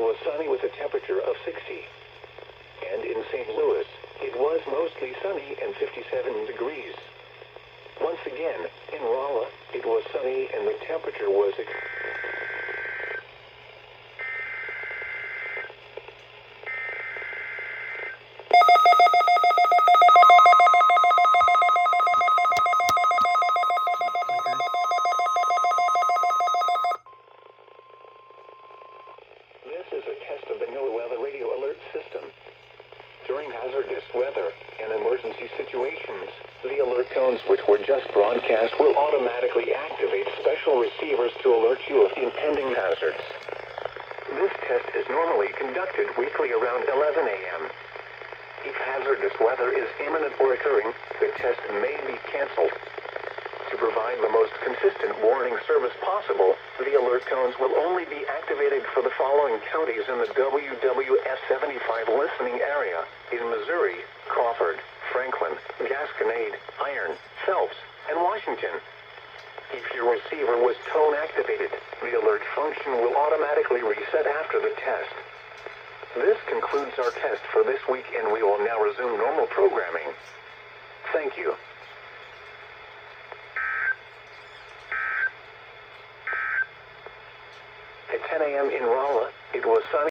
was sunny with a temperature of 60. And in St. Louis, it was mostly sunny and 57 degrees. Once again, in Rolla, it was sunny and the temperature was This is a test of the NOAA Weather Radio Alert System. During hazardous weather and emergency situations, the alert tones which were just broadcast will automatically activate special receivers to alert you of impending hazards. This test is normally conducted weekly around 11 a.m. If hazardous weather is imminent or occurring, the test may be canceled. To provide the most consistent warning service possible, the alert tones will only be activated for the following counties in the WWF75 listening area: in Missouri, Crawford, Franklin, Gasconade, Iron, Phelps, and Washington. If your receiver was tone activated, the alert function will automatically reset after the test. This concludes our test for this week, and we will now resume normal programming. Thank you. At 10 a.m. in Rolla, it was sunny.